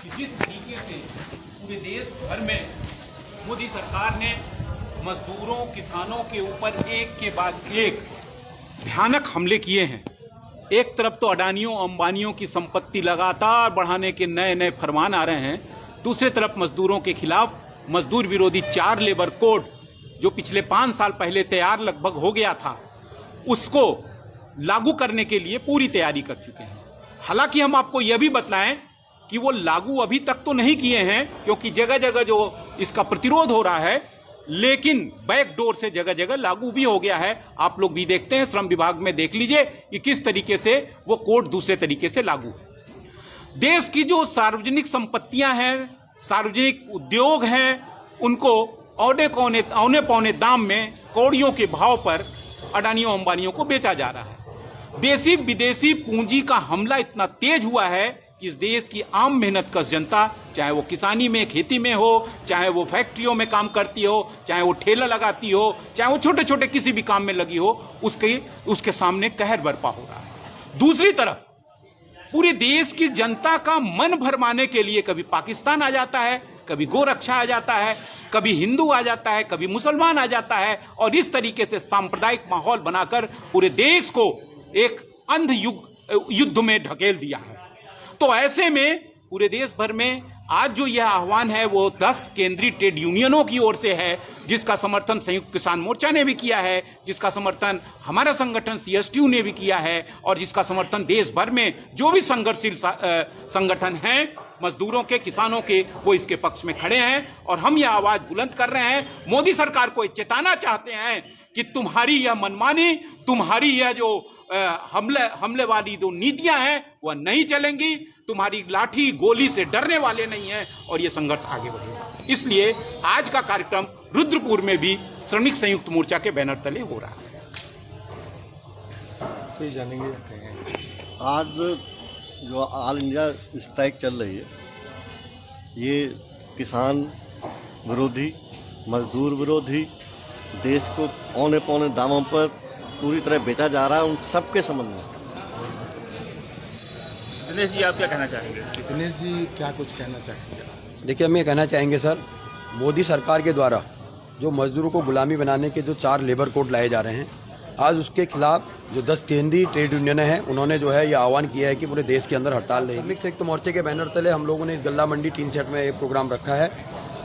कि जिस तरीके से पूरे देश भर में मोदी सरकार ने मजदूरों, किसानों के ऊपर एक के बाद एक भयानक हमले किए हैं। एक तरफ तो अडानियों, अंबानियों की संपत्ति लगातार बढ़ाने के नए नए फरमान आ रहे हैं, दूसरी तरफ मजदूरों के खिलाफ मजदूर विरोधी 4 लेबर कोड जो पिछले 5 साल पहले तैयार लगभग हो गया था, उसको लागू करने के लिए पूरी तैयारी कर चुके हैं। हालांकि हम आपको यह भी बतलाएं कि वो लागू अभी तक तो नहीं किए हैं, क्योंकि जगह जगह जो इसका प्रतिरोध हो रहा है, लेकिन बैकडोर से जगह जगह लागू भी हो गया है। आप लोग भी देखते हैं, श्रम विभाग में देख लीजिए कि किस तरीके से वो कोड दूसरे तरीके से लागू है। देश की जो सार्वजनिक संपत्तियां हैं, सार्वजनिक उद्योग हैं, उनको औने पौने दाम में कौड़ियों के भाव पर अडानियों, अंबानियों को बेचा जा रहा है। देशी विदेशी पूंजी का हमला इतना तेज हुआ है कि इस देश की आम मेहनतकश जनता, चाहे वो किसानी में, खेती में हो, चाहे वो फैक्ट्रियों में काम करती हो, चाहे वो ठेला लगाती हो, चाहे वो छोटे छोटे किसी भी काम में लगी हो, उसके सामने कहर बरपा हो रहा है। दूसरी तरफ पूरे देश की जनता का मन भरमाने के लिए कभी पाकिस्तान आ जाता है, कभी गोरक्षा आ जाता है, कभी हिंदू आ जाता है, कभी मुसलमान आ जाता है, और इस तरीके से सांप्रदायिक माहौल बनाकर पूरे देश को एक अंध युद्ध में ढकेल दिया है। तो ऐसे में पूरे देश भर में आज जो यह आह्वान है वो 10 केंद्रीय ट्रेड यूनियनों की ओर से है, जिसका समर्थन संयुक्त किसान मोर्चा ने भी किया है, जिसका समर्थन हमारा संगठन CSTU ने भी किया है, और जिसका समर्थन देश भर में जो भी संघर्षशील संगठन हैं, मजदूरों के, किसानों के, वो इसके पक्ष में खड़े हैं। और हम यह आवाज बुलंद कर रहे हैं, मोदी सरकार को चेताना चाहते हैं कि तुम्हारी यह मनमानी, तुम्हारी यह जो हमले वाली जो नीतियां हैं वह नहीं चलेंगी। तुम्हारी लाठी गोली से डरने वाले नहीं हैं, और यह संघर्ष आगे बढ़ेगा। इसलिए आज का कार्यक्रम रुद्रपुर में भी श्रमिक संयुक्त मोर्चा के बैनर तले हो रहा है। तो जानेंगे आज जो ऑल इंडिया स्ट्राइक चल रही है, ये किसान विरोधी, मजदूर विरोधी, देश को औने पौने दामों पर पूरी तरह बेचा जा रहा है, उन सबके संबंध में। दिनेश जी, आप क्या कहना चाहेंगे? दिनेश जी क्या कुछ कहना चाहेंगे? देखिए, हम ये कहना चाहेंगे सर, मोदी सरकार के द्वारा जो मजदूरों को गुलामी बनाने के जो 4 लेबर कोड लाए जा रहे हैं, आज उसके खिलाफ जो 10 केंद्रीय ट्रेड यूनियन हैं, उन्होंने जो है ये आह्वान किया है कि पूरे देश के अंदर हड़ताल रहेगी। श्रमिक संयुक्त मोर्चे के बैनर तले हम लोगों ने इस गल्ला मंडी टीन सेट में एक प्रोग्राम रखा है।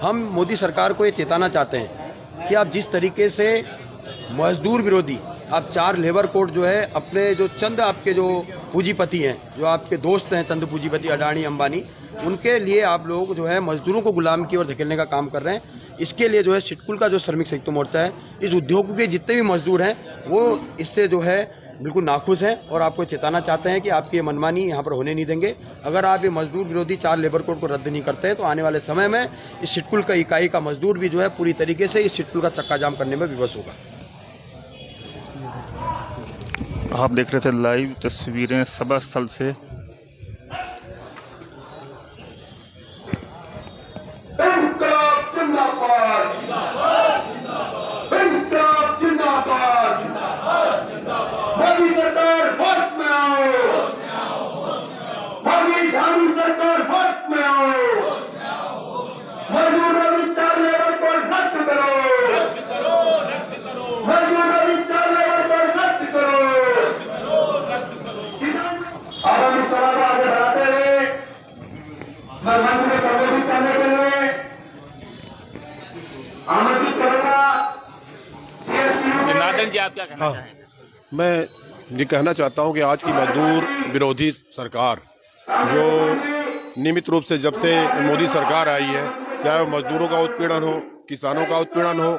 हम मोदी सरकार को ये चेताना चाहते हैं कि आप जिस तरीके से मजदूर विरोधी आप 4 लेबर कोड जो है अपने जो चंद आपके जो पूंजीपति हैं, जो आपके दोस्त हैं चंद पूंजीपति अडानी, अंबानी, उनके लिए आप लोग जो है मजदूरों को गुलाम की ओर धकेलने का काम कर रहे हैं। इसके लिए जो है सिडकुल का जो श्रमिक संयुक्त मोर्चा है, इस उद्योग के जितने भी मजदूर हैं वो इससे जो है बिल्कुल नाखुश हैं, और आपको चेताना चाहते हैं कि आपकी ये मनमानी यहाँ पर होने नहीं देंगे। अगर आप ये मजदूर विरोधी 4 लेबर कोड को रद्द नहीं करते हैं तो आने वाले समय में इस सिडकुल का इकाई का मजदूर भी जो है पूरी तरीके से इस सिडकुल का चक्का जाम करने में विवश होगा। आप देख रहे थे लाइव तस्वीरें सभा स्थल से। इंकलाब जिंदाबाद, इंकलाब जिंदाबाद, मोदी सरकार होश में आओ, मोदी झाड़ू सरकार होश में आओ, मजदूरों 4 लेबर को रद्द करो, मजदूरों 4 लेबर को रद्द करो। अब हम इस सभा को आगे बढ़ाते हुए मैं मंच में संबोधित करने के लिए आमंत्रित करूंगा नादन जी, आप क्या कहना चाहेंगे? मैं ये कहना चाहता हूं कि आज की मजदूर विरोधी सरकार जो नियमित रूप से जब से मोदी सरकार आई है, चाहे वो मजदूरों का उत्पीड़न हो, किसानों का उत्पीड़न हो,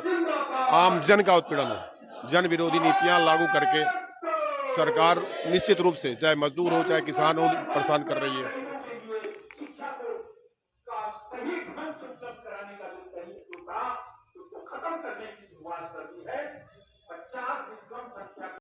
आम जन का उत्पीड़न हो, जन विरोधी नीतियां लागू करके सरकार निश्चित रूप से चाहे मजदूर हो चाहे किसान हो परेशान कर रही है। खत्म करने की शुरुआत कर दी